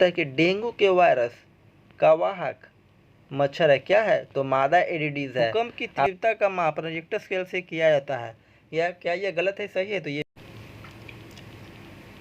बोलता है कि डेंगू के वायरस का वाहक मच्छर है, क्या है? तो मादा एडिडीज है। भूकंप की तीव्रता का मापन रिक्टर स्केल से किया जाता है। या क्या यह गलत है, सही है? तो ये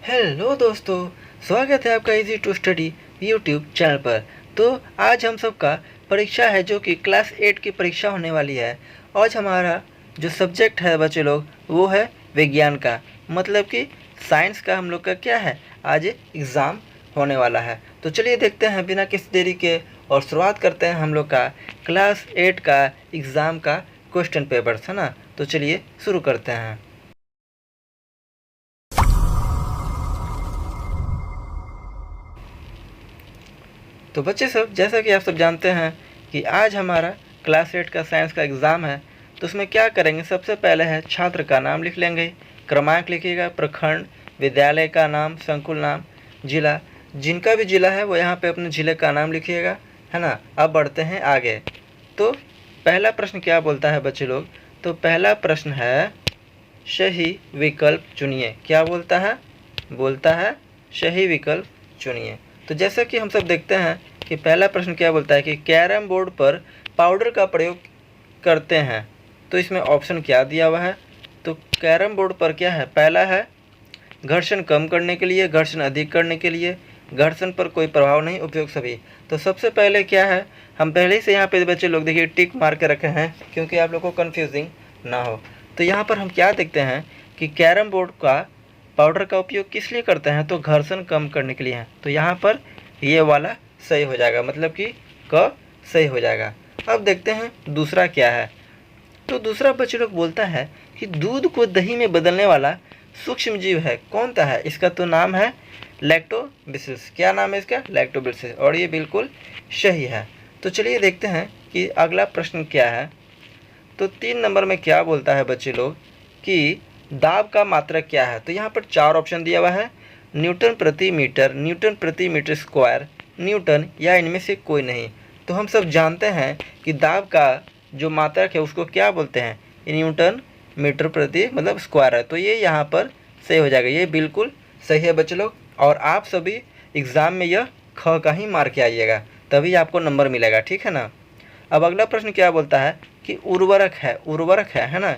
हेलो दोस्तों, स्वागत है आपका easy to study YouTube channel पर। तो आज हम सबका परीक्षा है जो कि क्लास 8 की परीक्षा होने वाली है। आज हमारा जो सब्जेक्ट है बच्चे लोग वो है विज्ञान का, मतलब कि साइंस का हम लोग का क्या है, आज एग्ज़ाम होने वाला है। तो चलिए देखते हैं बिना किसी देरी के और शुरुआत करते हैं हम लोग का क्लास 8 का एग्ज़ाम का क्वेश्चन पेपर्स, है ना। तो चलिए शुरू करते हैं। तो बच्चे सब, जैसा कि आप सब जानते हैं कि आज हमारा क्लास 8 का साइंस का एग्ज़ाम है। तो उसमें क्या करेंगे, सबसे पहले है छात्र का नाम लिख लेंगे, क्रमांक लिखिएगा, प्रखंड, विद्यालय का नाम, संकुल नाम, जिला, जिनका भी जिला है वो यहाँ पे अपने जिले का नाम लिखिएगा, है ना। अब बढ़ते हैं आगे। तो पहला प्रश्न क्या बोलता है बच्चे लोग, तो पहला प्रश्न है सही विकल्प चुनिए। क्या बोलता है सही विकल्प चुनिए। तो जैसा कि हम सब देखते हैं कि पहला प्रश्न क्या बोलता है कि कैरम बोर्ड पर पाउडर का प्रयोग करते हैं। तो इसमें ऑप्शन क्या दिया हुआ है, तो कैरम बोर्ड पर क्या है, पहला है घर्षण कम करने के लिए, घर्षण अधिक करने के लिए, घर्षण पर कोई प्रभाव नहीं, उपयोग सभी। तो सबसे पहले क्या है, हम पहले से यहाँ पे बच्चे लोग देखिए टिक मार के रखे हैं क्योंकि आप लोग को कन्फ्यूजिंग ना हो। तो यहाँ पर हम क्या देखते हैं कि कैरम बोर्ड का पाउडर का उपयोग किस लिए करते हैं, तो घर्षण कम करने के लिए है। तो यहाँ पर ये वाला सही हो जाएगा, मतलब कि क सही हो जाएगा। अब देखते हैं दूसरा क्या है। तो दूसरा बच्चे लोग बोलता है कि दूध को दही में बदलने वाला सूक्ष्म जीव है, कौन सा है? इसका तो नाम है लैक्टोबैसिलस। क्या नाम है इसका? लैक्टोबैसिलस। और ये बिल्कुल सही है। तो चलिए देखते हैं कि अगला प्रश्न क्या है। तो 3 नंबर में क्या बोलता है बच्चे लोग कि दाब का मात्रक क्या है। तो यहाँ पर 4 ऑप्शन दिया हुआ है, न्यूटन प्रति मीटर, न्यूटन प्रति मीटर स्क्वायर, न्यूटन, या इनमें से कोई नहीं। तो हम सब जानते हैं कि दाब का जो मात्रक है उसको क्या बोलते हैं, न्यूटन मीटर प्रति मतलब स्क्वायर है। तो ये यहाँ पर सही हो जाएगा, ये बिल्कुल सही है बच्चे लोग। और आप सभी एग्ज़ाम में यह ख का ही मार के आइएगा, तभी आपको नंबर मिलेगा, ठीक है ना। अब अगला प्रश्न क्या बोलता है कि उर्वरक है ना।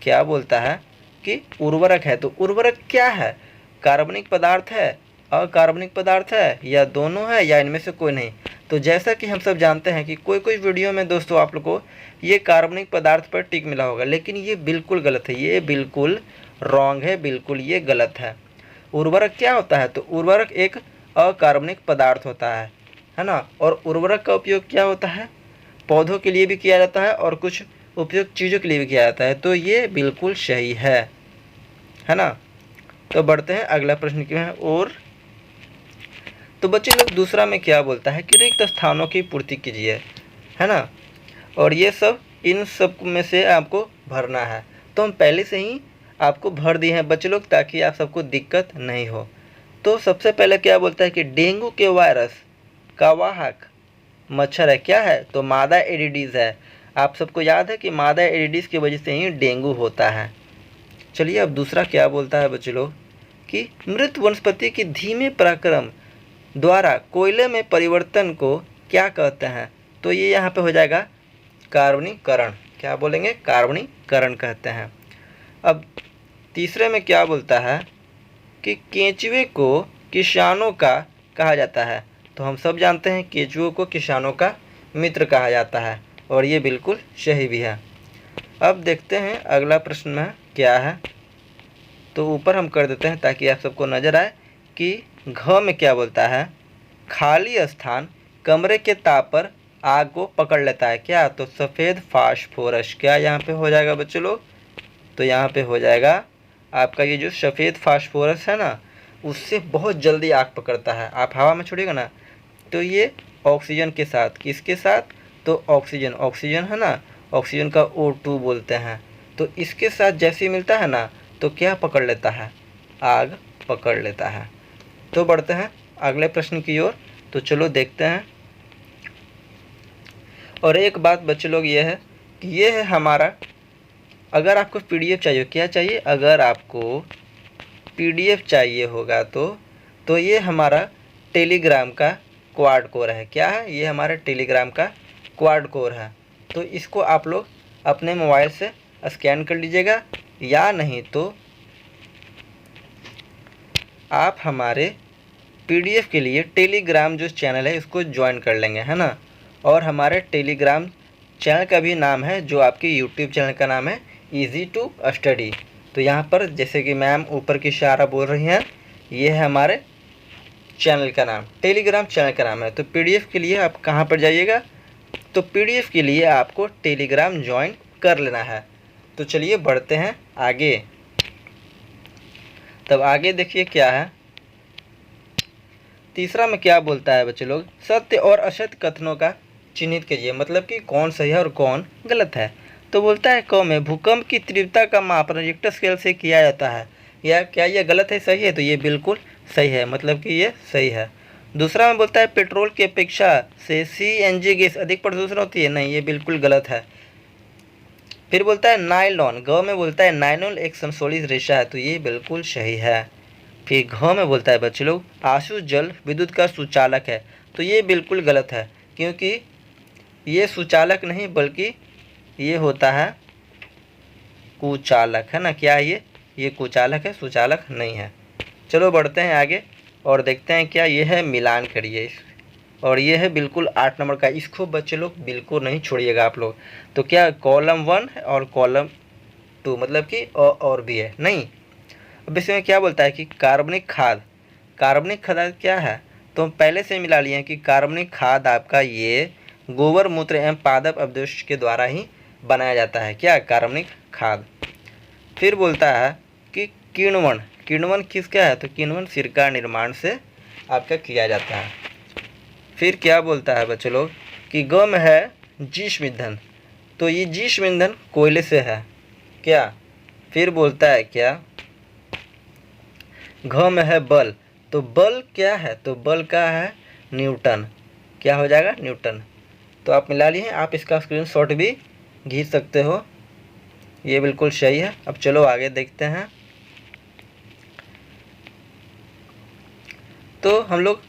क्या बोलता है कि उर्वरक है। तो उर्वरक क्या है, कार्बनिक पदार्थ है, अकार्बनिक पदार्थ है, या दोनों है, या इनमें से कोई नहीं। तो जैसा कि हम सब जानते हैं कि कोई वीडियो में दोस्तों आप लोग को ये कार्बनिक पदार्थ पर टिक मिला होगा, लेकिन ये बिल्कुल गलत है, ये बिल्कुल रॉन्ग है, बिल्कुल ये गलत है। उर्वरक क्या होता है, तो उर्वरक एक अकार्बनिक पदार्थ होता है ना। और उर्वरक का उपयोग क्या होता है, पौधों के लिए भी किया जाता है और कुछ उपयुक्त चीज़ों के लिए भी किया जाता है। तो ये बिल्कुल सही है ना। तो बढ़ते हैं अगला प्रश्न की ओर। तो बच्चे लोग दूसरा में क्या बोलता है कि रिक्त स्थानों की पूर्ति कीजिए, है ना। और ये सब इन सब में से आपको भरना है। तो हम पहले से ही आपको भर दिए हैं बच्चे लोग, ताकि आप सबको दिक्कत नहीं हो। तो सबसे पहले क्या बोलता है कि डेंगू के वायरस का वाहक मच्छर है, क्या है? तो मादा एडिडीज है। आप सबको याद है कि मादा एडिडीज की वजह से ही डेंगू होता है। चलिए अब दूसरा क्या बोलता है बच्चे लोग कि मृत वनस्पति की धीमे पराक्रम द्वारा कोयले में परिवर्तन को क्या कहते हैं। तो ये यहाँ पे हो जाएगा कार्बनीकरण। क्या बोलेंगे? कार्बनीकरण कहते हैं। अब तीसरे में क्या बोलता है कि केंचुए को किसानों का कहा जाता है। तो हम सब जानते हैं केंचुओं को किसानों का मित्र कहा जाता है, और ये बिल्कुल सही भी है। अब देखते हैं अगला प्रश्न में क्या है। तो ऊपर हम कर देते हैं ताकि आप सबको नज़र आए कि घ में क्या बोलता है, खाली स्थान कमरे के ताप पर आग को पकड़ लेता है, क्या? तो सफ़ेद फास्फोरस। क्या यहाँ पे हो जाएगा बच्चे लोग, तो यहाँ पे हो जाएगा आपका ये जो सफ़ेद फास्फोरस है ना, उससे बहुत जल्दी आग पकड़ता है। आप हवा में छोड़िएगा ना, तो ये ऑक्सीजन के साथ, किसके साथ, तो ऑक्सीजन है ना, ऑक्सीजन का O2 बोलते हैं। तो इसके साथ जैसे ही मिलता है ना, तो क्या पकड़ लेता है, आग पकड़ लेता है। तो बढ़ते हैं अगले प्रश्न की ओर। तो चलो देखते हैं। और एक बात बच्चे लोग ये है कि ये है हमारा, अगर आपको PDF चाहिए, क्या चाहिए, अगर आपको PDF चाहिए होगा तो ये हमारा टेलीग्राम का क्वाड कोर है। क्या है? ये हमारे टेलीग्राम का क्वाड कोर है। तो इसको आप लोग अपने मोबाइल से स्कैन कर लीजिएगा, या नहीं तो आप हमारे पीडीएफ के लिए टेलीग्राम जो चैनल है इसको ज्वाइन कर लेंगे, है ना। और हमारे टेलीग्राम चैनल का भी नाम है, जो आपके यूट्यूब चैनल का नाम है ईजी टू स्टडी। तो यहाँ पर जैसे कि मैम ऊपर की इशारा बोल रही हैं, ये है हमारे चैनल का नाम, टेलीग्राम चैनल का नाम है। तो पीडीएफ के लिए आप कहाँ पर जाइएगा? तो पीडीएफ के लिए आपको टेलीग्राम ज्वाइन कर लेना है। तो चलिए बढ़ते हैं आगे। तब आगे देखिए क्या है। तीसरा में क्या बोलता है बच्चे लोग? सत्य और असत्य कथनों का चिन्हित कीजिए, मतलब कि कौन सही है और कौन गलत है। तो बोलता है क में भूकंप की तीव्रता का मापन रिक्टर स्केल से किया जाता है। या क्या ये गलत है, सही है? तो ये बिल्कुल सही है, मतलब कि ये सही है। दूसरा में बोलता है पेट्रोल की अपेक्षा से सीएनजी गैस अधिक प्रदूषण होती है। नहीं, ये बिल्कुल गलत है। फिर बोलता है नायलॉन, ग में बोलता है नायलॉन एक समसोलित रेशा है। तो ये बिल्कुल सही है। फिर घ में बोलता है बच्चे लोग आशु जल विद्युत का सुचालक है। तो ये बिल्कुल गलत है, क्योंकि ये सुचालक नहीं बल्कि ये होता है कुचालक, है ना। क्या है ये कुचालक है, सुचालक नहीं है। चलो बढ़ते हैं आगे और देखते हैं क्या ये है। मिलान करिए और ये है बिल्कुल 8 नंबर का। इसको बच्चे लोग बिल्कुल नहीं छोड़िएगा आप लोग। तो क्या कॉलम 1 और कॉलम 2 मतलब कि अ और बी है? नहीं। अब इसमें क्या बोलता है कि कार्बनिक खाद। कार्बनिक खाद क्या है? तो हम पहले से मिला लिए हैं कि कार्बनिक खाद आपका ये गोबर मूत्र एवं पादप अवशेष के द्वारा ही बनाया जाता है। क्या? कार्बनिक खाद। फिर बोलता है कि किण्वन। किण्वन किसका है? तो किण्वन सिरका निर्माण से आपका किया जाता है। फिर क्या बोलता है बच्चे लोग कि ग में है जीवाश्म ईंधन। तो ये जीवाश्म ईंधन कोयले से है। क्या? फिर बोलता है क्या घ में है बल। तो बल क्या है? तो बल का है न्यूटन। क्या हो जाएगा? न्यूटन। तो आप मिला लिए हैं। आप इसका स्क्रीनशॉट भी खींच सकते हो, ये बिल्कुल सही है। अब चलो आगे देखते हैं। तो हम लोग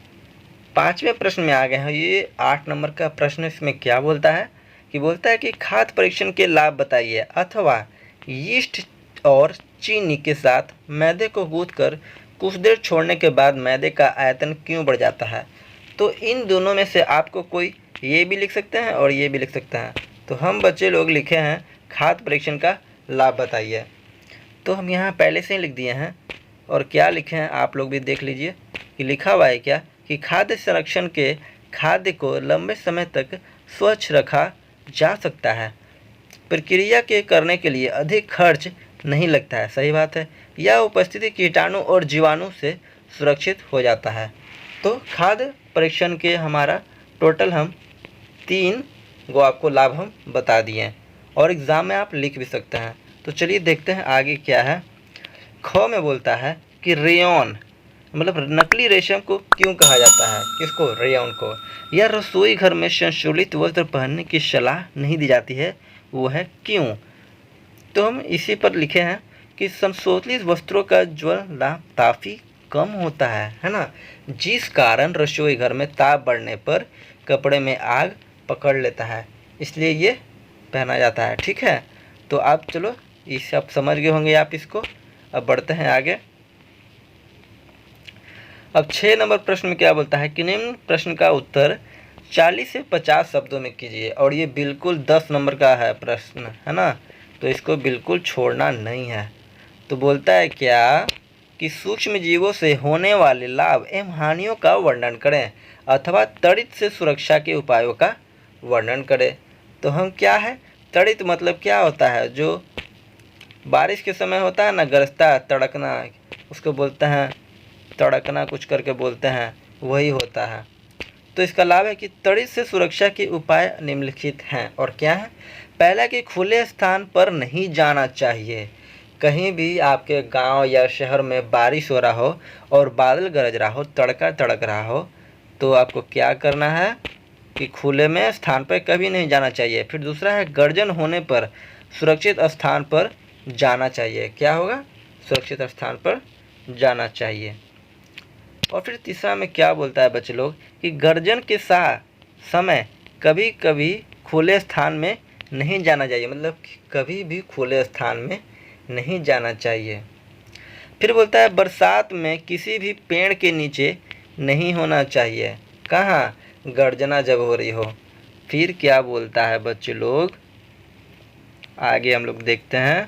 5वें प्रश्न में आ गए हैं। ये 8 नंबर का प्रश्न। इसमें क्या बोलता है कि बोलता है कि खाद्य परीक्षण के लाभ बताइए, अथवा यीस्ट और चीनी के साथ मैदे को गूंथकर कुछ देर छोड़ने के बाद मैदे का आयतन क्यों बढ़ जाता है। तो इन दोनों में से आपको कोई ये भी लिख सकते हैं और ये भी लिख सकते हैं। तो हम बच्चे लोग लिखे हैं खाद्य परीक्षण का लाभ बताइए। तो हम यहाँ पहले से ही लिख दिए हैं। और क्या लिखे हैं आप लोग भी देख लीजिए कि लिखा हुआ है क्या कि खाद्य संरक्षण के खाद्य को लंबे समय तक स्वच्छ रखा जा सकता है। प्रक्रिया के करने के लिए अधिक खर्च नहीं लगता है। सही बात है। यह उपस्थिति कीटाणु और जीवाणु से सुरक्षित हो जाता है। तो खाद्य परीक्षण के हमारा टोटल हम 3 गो आपको लाभ हम बता दिए हैं और एग्ज़ाम में आप लिख भी सकते हैं। तो चलिए देखते हैं आगे क्या है। ख में बोलता है कि रेयॉन मतलब नकली रेशम को क्यों कहा जाता है? किसको? रेयॉन को। यह रसोई घर में संशोधित वस्त्र पहनने की सलाह नहीं दी जाती है, वो है क्यों? तो हम इसी पर लिखे हैं कि संशोधित वस्त्रों का ज्वलन लाभ काफ़ी कम होता है ना, जिस कारण रसोई घर में ताप बढ़ने पर कपड़े में आग पकड़ लेता है, इसलिए ये पहना जाता है। ठीक है, तो आप चलो इसे आप समझ गए होंगे आप इसको। अब बढ़ते हैं आगे। अब 6 नंबर प्रश्न में क्या बोलता है कि निम्न प्रश्न का उत्तर 40 से 50 शब्दों में कीजिए। और ये बिल्कुल 10 नंबर का है प्रश्न, है ना, तो इसको बिल्कुल छोड़ना नहीं है। तो बोलता है क्या कि सूक्ष्म जीवों से होने वाले लाभ एवं हानियों का वर्णन करें, अथवा तड़ित से सुरक्षा के उपायों का वर्णन करें। तो हम क्या है, तड़ित मतलब क्या होता है? जो बारिश के समय होता है ना, गरजता तड़कना, उसको बोलते हैं तड़कना, कुछ करके बोलते हैं, वही होता है। तो इसका लाभ है कि तड़ित से सुरक्षा के उपाय निम्नलिखित हैं। और क्या है? पहला कि खुले स्थान पर नहीं जाना चाहिए। कहीं भी आपके गांव या शहर में बारिश हो रहा हो और बादल गरज रहा हो, तड़का तड़क रहा हो, तो आपको क्या करना है कि खुले में स्थान पर कभी नहीं जाना चाहिए। फिर दूसरा है गर्जन होने पर सुरक्षित स्थान पर जाना चाहिए। क्या होगा? सुरक्षित स्थान पर जाना चाहिए। और फिर तीसरा में क्या बोलता है बच्चे लोग कि गर्जन के समय कभी कभी खुले स्थान में नहीं जाना चाहिए, मतलब कभी भी खुले स्थान में नहीं जाना चाहिए। फिर बोलता है बरसात में किसी भी पेड़ के नीचे नहीं होना चाहिए। कहाँ? गर्जना जब हो रही हो। फिर क्या बोलता है बच्चे लोग, आगे हम लोग देखते हैं।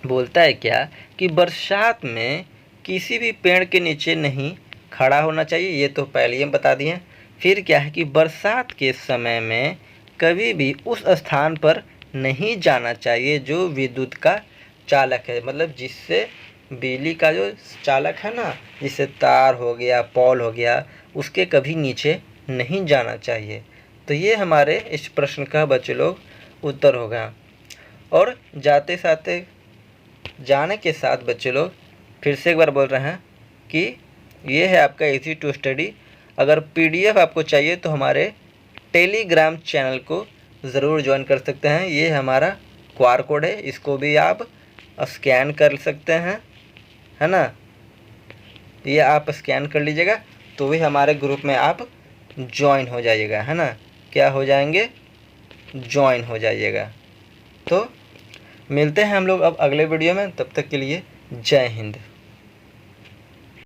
बोलता है क्या कि बरसात में किसी भी पेड़ के नीचे नहीं खड़ा होना चाहिए, ये तो पहले ही हम बता दिए। फिर क्या है कि बरसात के समय में कभी भी उस स्थान पर नहीं जाना चाहिए जो विद्युत का चालक है, मतलब जिससे बिजली का जो चालक है ना, जिससे तार हो गया, पॉल हो गया, उसके कभी नीचे नहीं जाना चाहिए। तो ये हमारे इस प्रश्न का बच्चे लोग उत्तर होगा। और जाने के साथ बच्चे लोग फिर से एक बार बोल रहे हैं कि ये है आपका इजी टू स्टडी। अगर पीडीएफ आपको चाहिए तो हमारे टेलीग्राम चैनल को ज़रूर ज्वाइन कर सकते हैं। ये हमारा क्यूआर कोड है, इसको भी आप स्कैन कर सकते हैं, है ना। ये आप स्कैन कर लीजिएगा तो भी हमारे ग्रुप में आप ज्वाइन हो जाइएगा, है ना। क्या हो जाएंगे? ज्वाइन हो जाइएगा। तो मिलते हैं हम लोग अब अगले वीडियो में, तब तक के लिए जय हिंद।